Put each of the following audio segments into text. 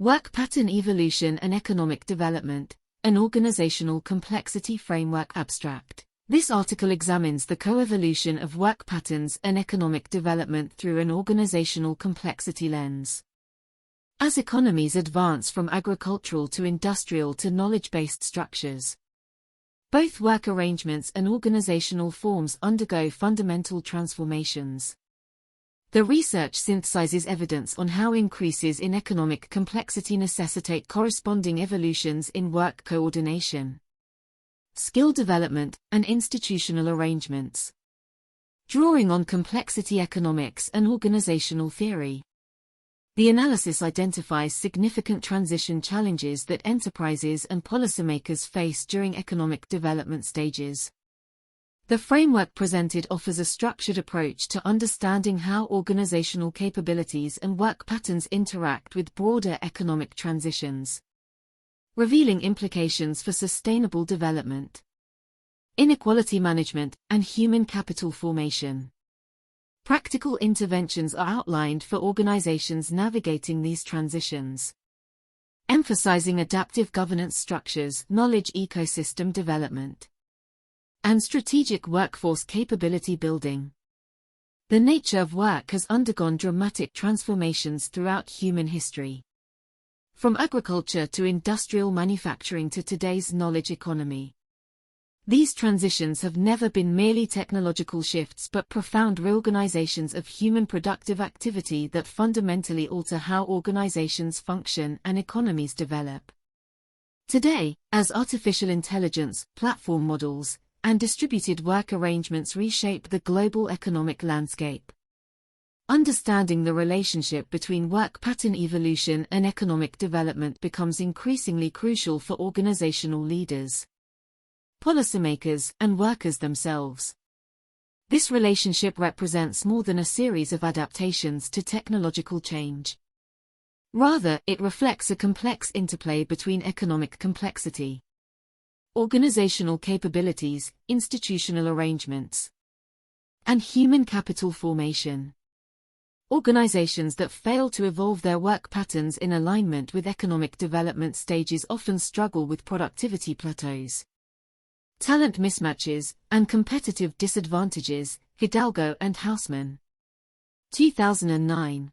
Work Pattern Evolution and Economic Development, an Organizational Complexity Framework Abstract. This article examines the coevolution of work patterns and economic development through an organizational complexity lens. As economies advance from agricultural to industrial to knowledge-based structures, both work arrangements and organizational forms undergo fundamental transformations. The research synthesizes evidence on how increases in economic complexity necessitate corresponding evolutions in work coordination, skill development, and institutional arrangements. Drawing on complexity economics and organizational theory, the analysis identifies significant transition challenges that enterprises and policymakers face during economic development stages. The framework presented offers a structured approach to understanding how organizational capabilities and work patterns interact with broader economic transitions, revealing implications for sustainable development, inequality management, and human capital formation. Practical interventions are outlined for organizations navigating these transitions, emphasizing adaptive governance structures, knowledge ecosystem development, and strategic workforce capability building. The nature of work has undergone dramatic transformations throughout human history, from agriculture to industrial manufacturing to today's knowledge economy. These transitions have never been merely technological shifts but profound reorganizations of human productive activity that fundamentally alter how organizations function and economies develop. Today, as artificial intelligence, platform models, and distributed work arrangements reshape the global economic landscape, understanding the relationship between work pattern evolution and economic development becomes increasingly crucial for organizational leaders, policymakers, and workers themselves. This relationship represents more than a series of adaptations to technological change. Rather, it reflects a complex interplay between economic complexity, organizational capabilities, institutional arrangements, and human capital formation. Organizations that fail to evolve their work patterns in alignment with economic development stages often struggle with productivity plateaus, talent mismatches, and competitive disadvantages. Hidalgo and Hausman, 2009.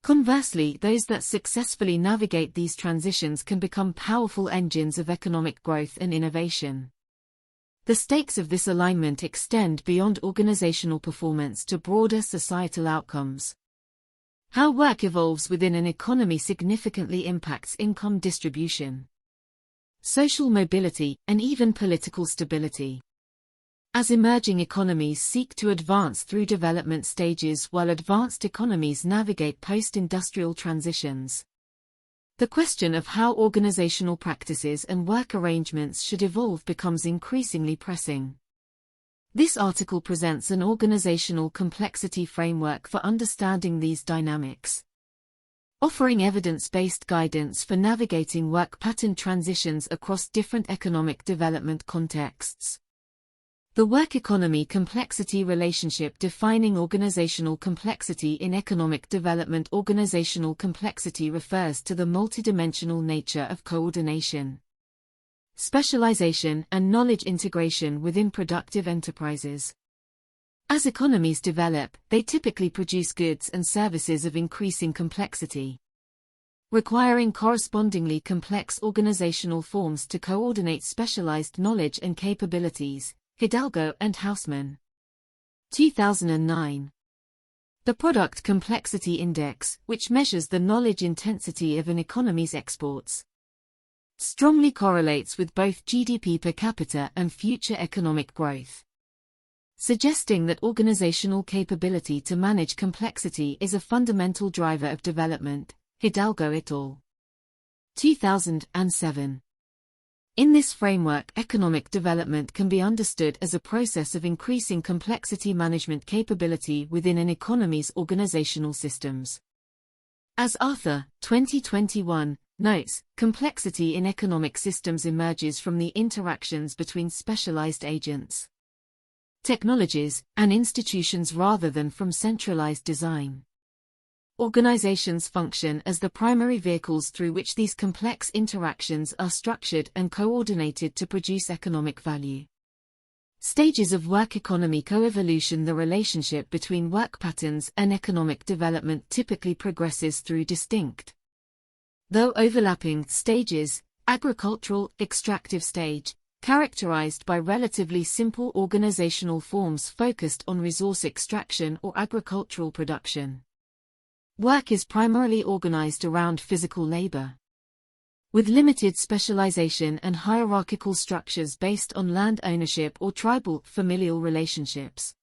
Conversely, those that successfully navigate these transitions can become powerful engines of economic growth and innovation. The stakes of this alignment extend beyond organizational performance to broader societal outcomes. How work evolves within an economy significantly impacts income distribution, social mobility, and even political stability. As emerging economies seek to advance through development stages while advanced economies navigate post-industrial transitions, the question of how organizational practices and work arrangements should evolve becomes increasingly pressing. This article presents an organizational complexity framework for understanding these dynamics, offering evidence-based guidance for navigating work pattern transitions across different economic development contexts. The work economy complexity relationship defining organizational complexity in economic development. Organizational complexity refers to the multidimensional nature of coordination, specialization, and knowledge integration within productive enterprises. As economies develop, they typically produce goods and services of increasing complexity, requiring correspondingly complex organizational forms to coordinate specialized knowledge and capabilities. Hidalgo and Hausman, 2009. The Product Complexity Index, which measures the knowledge intensity of an economy's exports, strongly correlates with both GDP per capita and future economic growth, suggesting that organizational capability to manage complexity is a fundamental driver of development. Hidalgo et al., 2007. In this framework, economic development can be understood as a process of increasing complexity management capability within an economy's organizational systems. As Arthur, 2021, notes, complexity in economic systems emerges from the interactions between specialized agents, technologies, and institutions rather than from centralized design. Organizations function as the primary vehicles through which these complex interactions are structured and coordinated to produce economic value. Stages of work economy coevolution. The relationship between work patterns and economic development typically progresses through distinct, though overlapping, stages. Agricultural, extractive stage, characterized by relatively simple organizational forms focused on resource extraction or agricultural production. Work is primarily organized around physical labor, with limited specialization and hierarchical structures based on land ownership or tribal, familial relationships.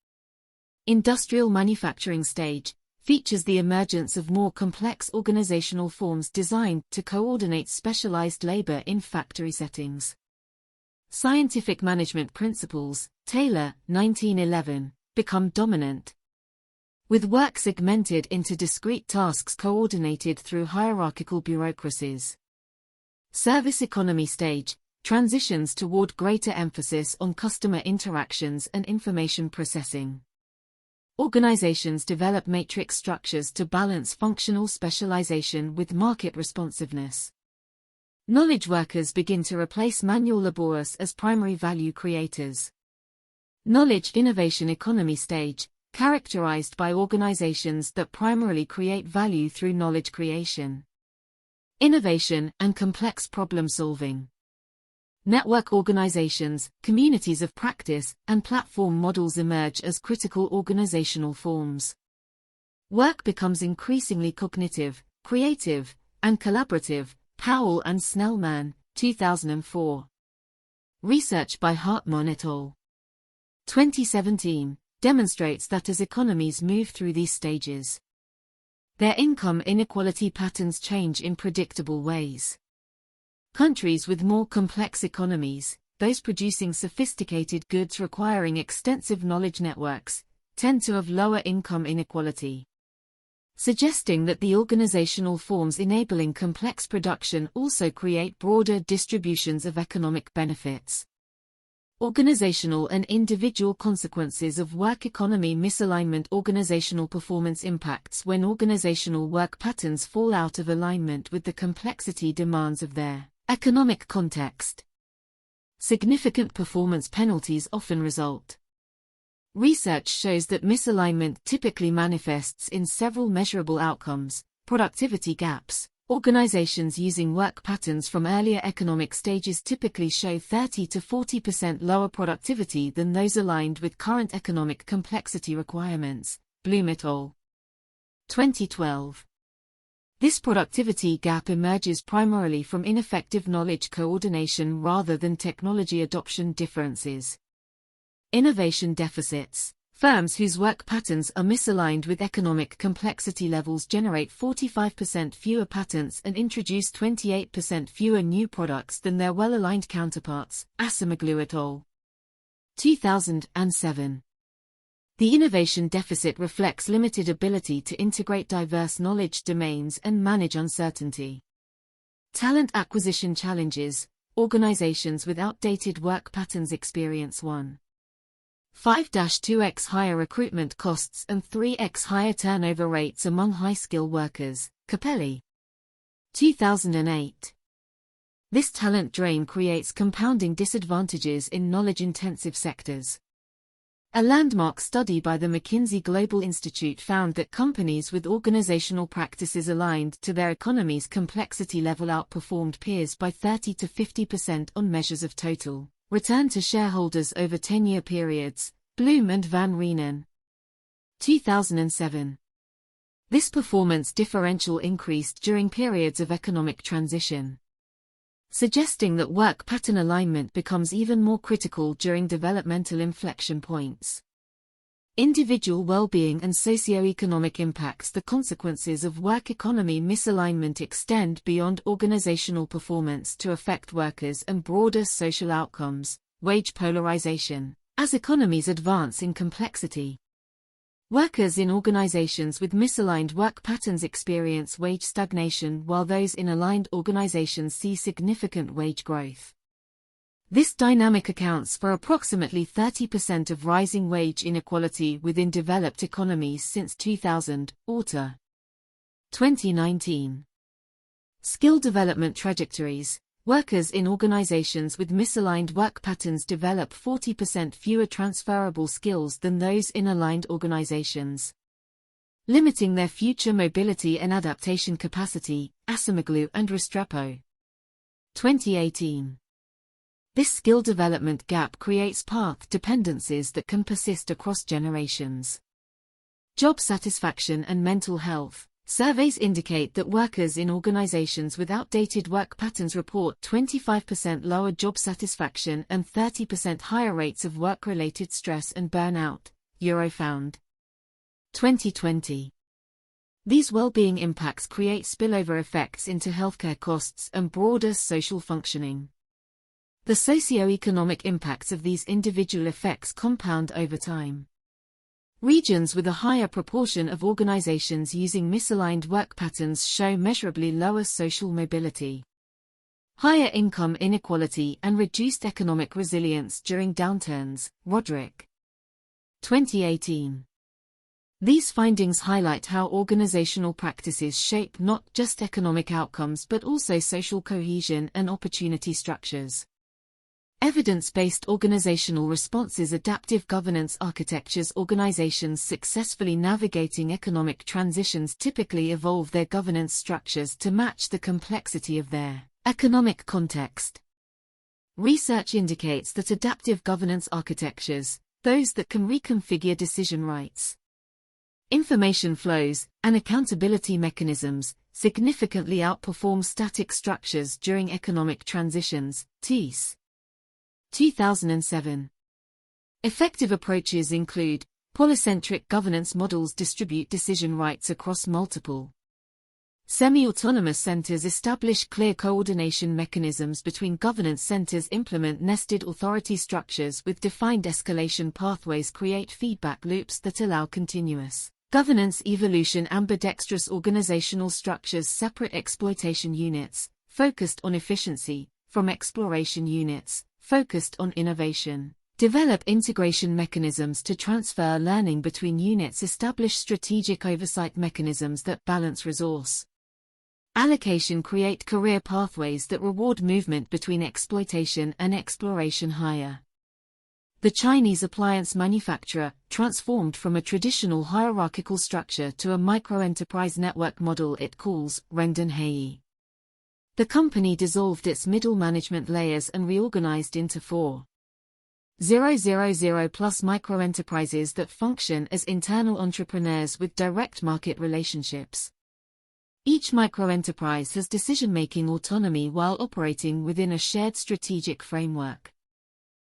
Industrial manufacturing stage features the emergence of more complex organizational forms designed to coordinate specialized labor in factory settings. Scientific management principles, Taylor, 1911, become dominant, with work segmented into discrete tasks coordinated through hierarchical bureaucracies. Service economy stage transitions toward greater emphasis on customer interactions and information processing. Organizations develop matrix structures to balance functional specialization with market responsiveness. Knowledge workers begin to replace manual laborers as primary value creators. Knowledge innovation economy stage, characterized by organizations that primarily create value through knowledge creation, innovation, and complex problem solving. Network organizations, communities of practice, and platform models emerge as critical organizational forms. Work becomes increasingly cognitive, creative, and collaborative. Powell and Snellman, 2004. Research by Hartman et al. 2017 demonstrates that as economies move through these stages, their income inequality patterns change in predictable ways. Countries with more complex economies, those producing sophisticated goods requiring extensive knowledge networks, tend to have lower income inequality, suggesting that the organizational forms enabling complex production also create broader distributions of economic benefits. Organizational and individual consequences of work economy misalignment. Organizational performance impacts when organizational work patterns fall out of alignment with the complexity demands of their economic context. Significant performance penalties often result. Research shows that misalignment typically manifests in several measurable outcomes. Productivity gaps. Organizations using work patterns from earlier economic stages typically show 30 to 40% lower productivity than those aligned with current economic complexity requirements. Bloom et al. 2012. This productivity gap emerges primarily from ineffective knowledge coordination rather than technology adoption differences. Innovation deficits. Firms whose work patterns are misaligned with economic complexity levels generate 45% fewer patents and introduce 28% fewer new products than their well-aligned counterparts. Asimoglu et al. 2007. The innovation deficit reflects limited ability to integrate diverse knowledge domains and manage uncertainty. Talent acquisition challenges. Organizations with outdated work patterns experience 1.5-2x higher recruitment costs and 3x higher turnover rates among high-skill workers. Capelli, 2008. This talent drain creates compounding disadvantages in knowledge-intensive sectors. A landmark study by the McKinsey Global Institute found that companies with organizational practices aligned to their economy's complexity level outperformed peers by 30 to 50% on measures of total return to shareholders over 10-year periods. Bloom and Van Reenen, 2007. This performance differential increased during periods of economic transition, suggesting that work pattern alignment becomes even more critical during developmental inflection points. Individual well-being and socio-economic impacts. The consequences of work economy misalignment extend beyond organizational performance to affect workers and broader social outcomes. Wage polarization. As economies advance in complexity, workers in organizations with misaligned work patterns experience wage stagnation while those in aligned organizations see significant wage growth. This dynamic accounts for approximately 30% of rising wage inequality within developed economies since 2000, Autor. 2019. Skill development trajectories. Workers in organizations with misaligned work patterns develop 40% fewer transferable skills than those in aligned organizations, limiting their future mobility and adaptation capacity. Acemoglu and Restrepo. 2018. This skill development gap creates path dependencies that can persist across generations. Job satisfaction and mental health. Surveys indicate that workers in organizations with outdated work patterns report 25% lower job satisfaction and 30% higher rates of work-related stress and burnout. Eurofound. 2020. These well-being impacts create spillover effects into healthcare costs and broader social functioning. The socio-economic impacts of these individual effects compound over time. Regions with a higher proportion of organizations using misaligned work patterns show measurably lower social mobility, higher income inequality, and reduced economic resilience during downturns. Roderick. 2018. These findings highlight how organizational practices shape not just economic outcomes but also social cohesion and opportunity structures. Evidence-based organizational responses. Adaptive governance architectures. Organizations successfully navigating economic transitions typically evolve their governance structures to match the complexity of their economic context. Research indicates that adaptive governance architectures, those that can reconfigure decision rights, information flows, and accountability mechanisms, significantly outperform static structures during economic transitions. Thies. 2007. Effective approaches include polycentric governance models distribute decision rights across multiple semi-autonomous centers, establish clear coordination mechanisms between governance centers, implement nested authority structures with defined escalation pathways, create feedback loops that allow continuous governance evolution, ambidextrous organizational structures, separate exploitation units, focused on efficiency, from exploration units, focused on innovation. Develop integration mechanisms to transfer learning between units, establish strategic oversight mechanisms that balance resource allocation, create career pathways that reward movement between exploitation and exploration. Hire. The Chinese appliance manufacturer transformed from a traditional hierarchical structure to a microenterprise network model it calls Rendenhei. The company dissolved its middle management layers and reorganized into 4,000+ microenterprises that function as internal entrepreneurs with direct market relationships. Each microenterprise has decision-making autonomy while operating within a shared strategic framework.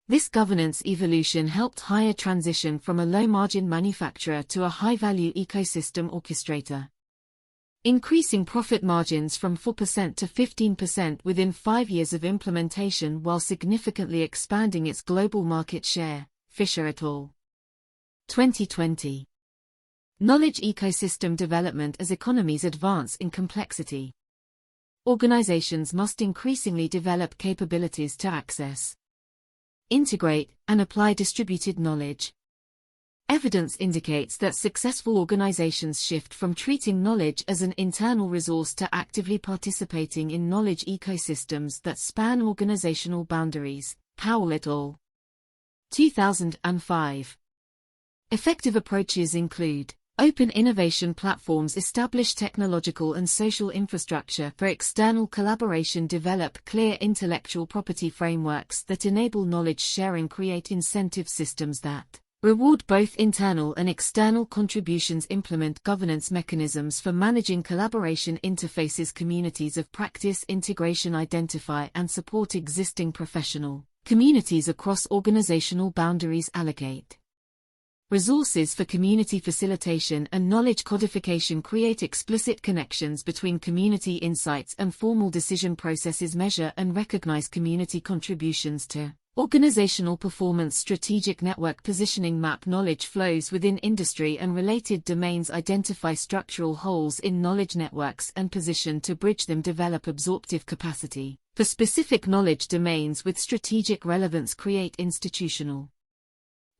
This governance evolution helped Hire transition from a low-margin manufacturer to a high-value ecosystem orchestrator, increasing profit margins from 4% to 15% within 5 years of implementation while significantly expanding its global market share. Fisher et al. 2020. Knowledge ecosystem development. As economies advance in complexity, organizations must increasingly develop capabilities to access, integrate, and apply distributed knowledge. Evidence indicates that successful organizations shift from treating knowledge as an internal resource to actively participating in knowledge ecosystems that span organizational boundaries. Powell et al. 2005. Effective approaches include open innovation platforms, establish technological and social infrastructure for external collaboration, develop clear intellectual property frameworks that enable knowledge sharing, create incentive systems that reward both internal and external contributions, implement governance mechanisms for managing collaboration interfaces, communities of practice integration, identify and support existing professional communities across organizational boundaries, allocate resources for community facilitation and knowledge codification, create explicit connections between community insights and formal decision processes, measure and recognize community contributions to organizational performance, strategic network positioning, map knowledge flows within industry and related domains, identify structural holes in knowledge networks and position to bridge them, develop absorptive capacity for specific knowledge domains with strategic relevance, create institutional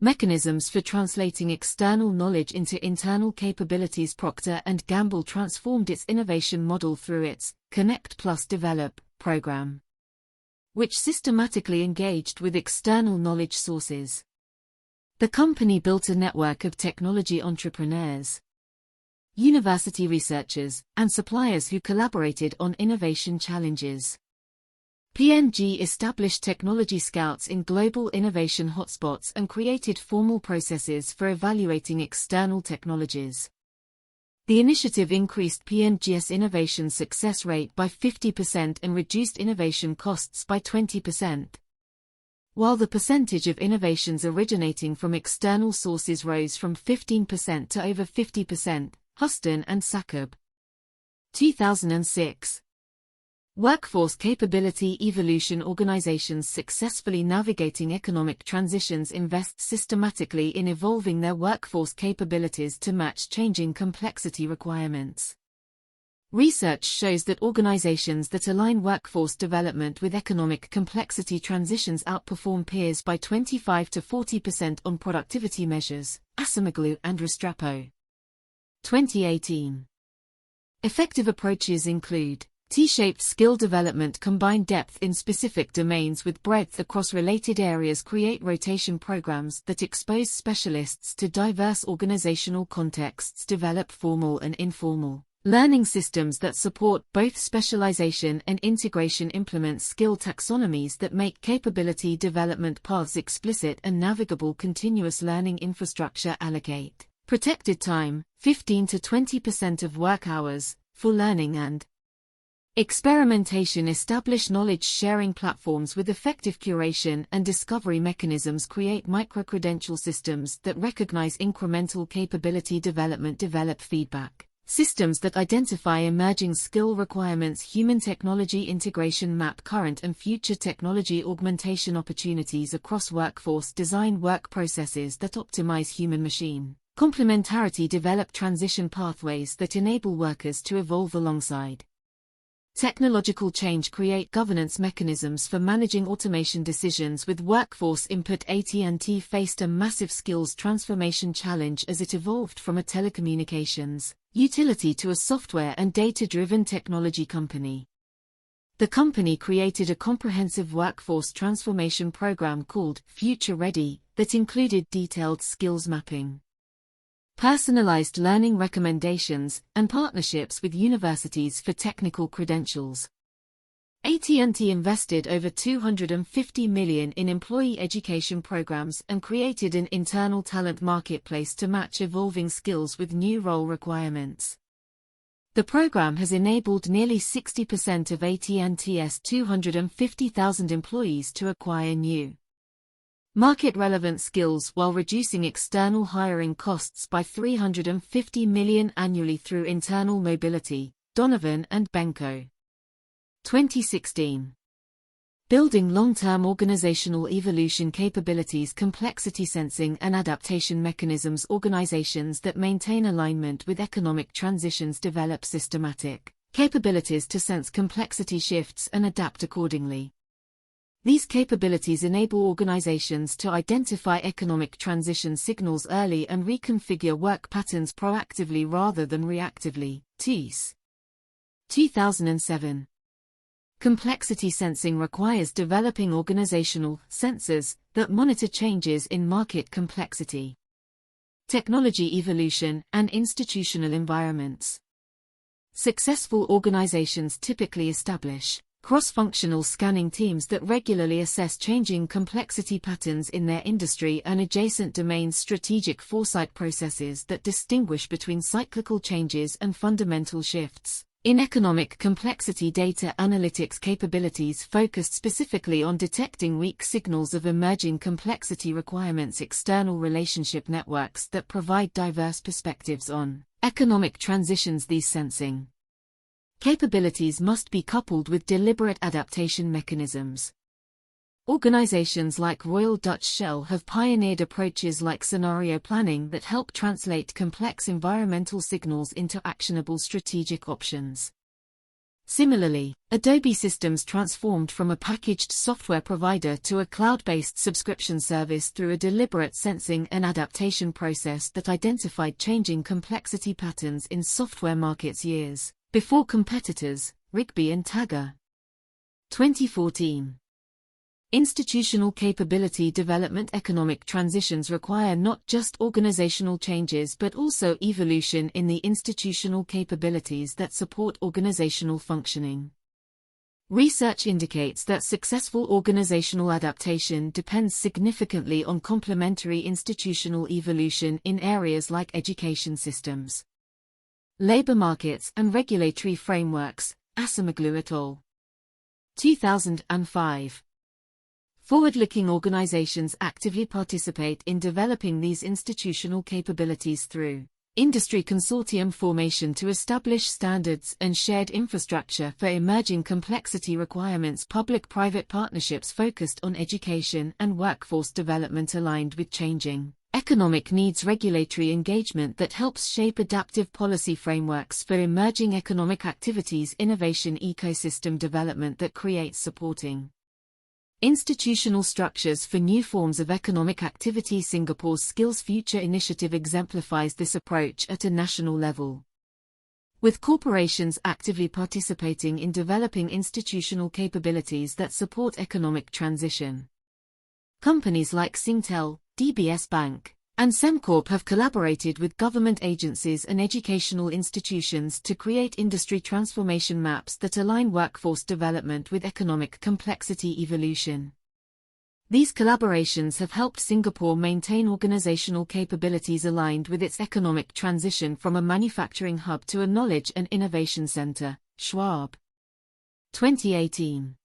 Mechanisms for translating external knowledge into internal capabilities. Procter & Gamble transformed its innovation model through its Connect Plus Develop program, which systematically engaged with external knowledge sources. The company built a network of technology entrepreneurs, university researchers, and suppliers who collaborated on innovation challenges. P&G established technology scouts in global innovation hotspots and created formal processes for evaluating external technologies. The initiative increased P&G's innovation success rate by 50% and reduced innovation costs by 20%. While the percentage of innovations originating from external sources rose from 15% to over 50%, Huston and Sackab. 2006. Workforce Capability Evolution. Organizations successfully navigating economic transitions invest systematically in evolving their workforce capabilities to match changing complexity requirements. Research shows that organizations that align workforce development with economic complexity transitions outperform peers by 25 to 40% on productivity measures. Asimoglu and Restrepo. 2018. Effective approaches include T-shaped skill development. Combine depth in specific domains with breadth across related areas. Create rotation programs that expose specialists to diverse organizational contexts. Develop formal and informal learning systems that support both specialization and integration. Implement skill taxonomies that make capability development paths explicit and navigable. Continuous learning infrastructure. Allocate protected time, 15 to 20% of work hours, for learning and experimentation. Establish knowledge-sharing platforms with effective curation and discovery mechanisms. Create micro-credential systems that recognize incremental capability development. Develop feedback systems that identify emerging skill requirements. Human-technology integration. Map current and future technology augmentation opportunities across workforce. Design work processes that optimize human-machine complementarity. Develop transition pathways that enable workers to evolve alongside technological change. Create governance mechanisms for managing automation decisions with workforce input. AT&T faced a massive skills transformation challenge as it evolved from a telecommunications utility to a software and data-driven technology company. The company created a comprehensive workforce transformation program called Future Ready that included detailed skills mapping, personalized learning recommendations, and partnerships with universities for technical credentials. AT&T invested over $250 million in employee education programs and created an internal talent marketplace to match evolving skills with new role requirements. The program has enabled nearly 60% of AT&T's 250,000 employees to acquire new market-relevant skills while reducing external hiring costs by $350 million annually through internal mobility. Donovan and Benko. 2016. Building long-term organizational evolution capabilities. Complexity sensing and adaptation mechanisms. Organizations that maintain alignment with economic transitions develop systematic capabilities to sense complexity shifts and adapt accordingly. These capabilities enable organizations to identify economic transition signals early and reconfigure work patterns proactively rather than reactively. Teese. 2007. Complexity sensing requires developing organizational sensors that monitor changes in market complexity, technology evolution, and institutional environments. Successful organizations typically establish cross-functional scanning teams that regularly assess changing complexity patterns in their industry and adjacent domains. Strategic foresight processes that distinguish between cyclical changes and fundamental shifts in economic complexity. Data analytics capabilities focused specifically on detecting weak signals of emerging complexity requirements. External relationship networks that provide diverse perspectives on economic transitions. These sensing capabilities must be coupled with deliberate adaptation mechanisms. Organizations like Royal Dutch Shell have pioneered approaches like scenario planning that help translate complex environmental signals into actionable strategic options. Similarly, Adobe Systems transformed from a packaged software provider to a cloud-based subscription service through a deliberate sensing and adaptation process that identified changing complexity patterns in software markets years before competitors, Rigby and Tagger. 2014. Institutional capability development. Economic transitions require not just organizational changes but also evolution in the institutional capabilities that support organizational functioning. Research indicates that successful organizational adaptation depends significantly on complementary institutional evolution in areas like education systems, labor markets, and regulatory frameworks. Asimoglu et al. 2005. Forward-looking organizations actively participate in developing these institutional capabilities through industry consortium formation to establish standards and shared infrastructure for emerging complexity requirements, public-private partnerships focused on education and workforce development aligned with changing economic needs, regulatory engagement that helps shape adaptive policy frameworks for emerging economic activities, innovation ecosystem development that creates supporting institutional structures for new forms of economic activity. Singapore's Skills Future initiative exemplifies this approach at a national level, with corporations actively participating in developing institutional capabilities that support economic transition. Companies like Singtel, DBS Bank, and Semcorp have collaborated with government agencies and educational institutions to create industry transformation maps that align workforce development with economic complexity evolution. These collaborations have helped Singapore maintain organizational capabilities aligned with its economic transition from a manufacturing hub to a knowledge and innovation center. Schwab. 2018.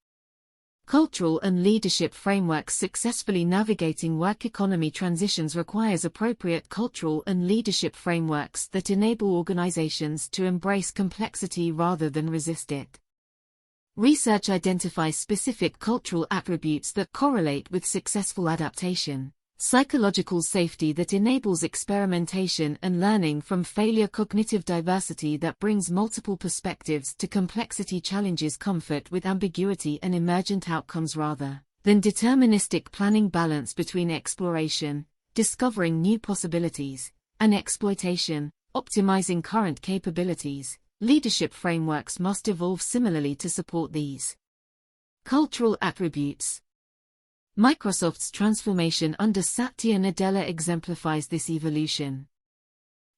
Cultural and leadership frameworks. Successfully navigating work economy transitions requires appropriate cultural and leadership frameworks that enable organizations to embrace complexity rather than resist it. Research identifies specific cultural attributes that correlate with successful adaptation. Psychological safety that enables experimentation and learning from failure, cognitive diversity that brings multiple perspectives to complexity, challenges comfort with ambiguity and emergent outcomes rather than deterministic planning, balance between exploration, discovering new possibilities, and exploitation, optimizing current capabilities. Leadership frameworks must evolve similarly to support these cultural attributes. Microsoft's transformation under Satya Nadella exemplifies this evolution.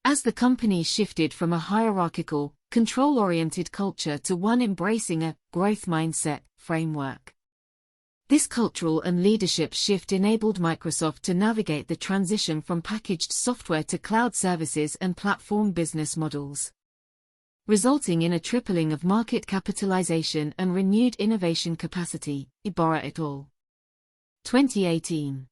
As the company shifted from a hierarchical, control-oriented culture to one embracing a growth mindset framework. This cultural and leadership shift enabled Microsoft to navigate the transition from packaged software to cloud services and platform business models, resulting in a tripling of market capitalization and renewed innovation capacity. Ibarra et al. 2018.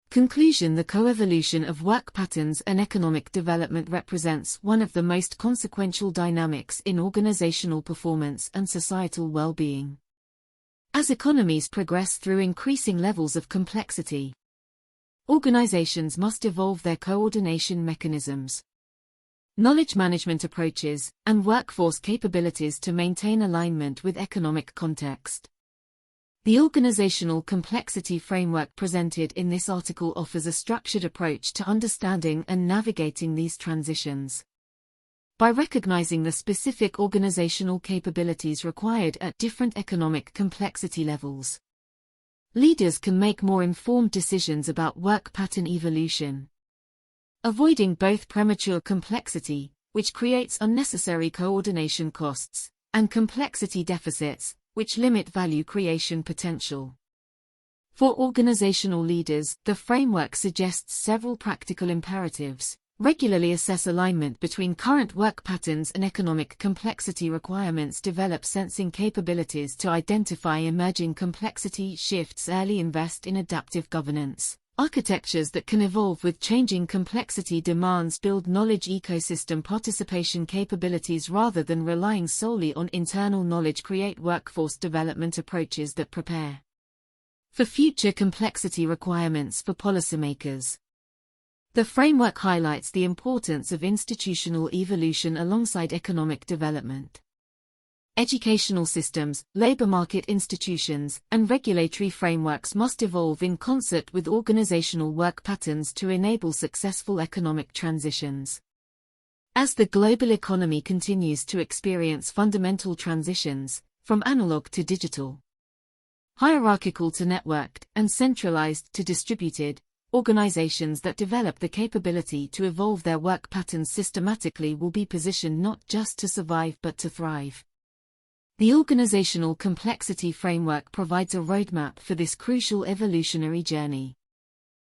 Conclusion. The coevolution of work patterns and economic development represents one of the most consequential dynamics in organizational performance and societal well-being. As economies progress through increasing levels of complexity, organizations must evolve their coordination mechanisms, knowledge management approaches, and workforce capabilities to maintain alignment with economic context. The organizational complexity framework presented in this article offers a structured approach to understanding and navigating these transitions. By recognizing the specific organizational capabilities required at different economic complexity levels, leaders can make more informed decisions about work pattern evolution, avoiding both premature complexity, which creates unnecessary coordination costs, and complexity deficits, which limit value creation potential. For organizational leaders, the framework suggests several practical imperatives. Regularly assess alignment between current work patterns and economic complexity requirements. Develop sensing capabilities to identify emerging complexity shifts. Early invest in adaptive governance architectures that can evolve with changing complexity demands. Build knowledge ecosystem participation capabilities rather than relying solely on internal knowledge. Create workforce development approaches that prepare for future complexity requirements for policymakers. The framework highlights the importance of institutional evolution alongside economic development. Educational systems, labor market institutions, and regulatory frameworks must evolve in concert with organizational work patterns to enable successful economic transitions. As the global economy continues to experience fundamental transitions, from analog to digital, hierarchical to networked, and centralized to distributed, organizations that develop the capability to evolve their work patterns systematically will be positioned not just to survive but to thrive. The Organizational Complexity Framework provides a roadmap for this crucial evolutionary journey.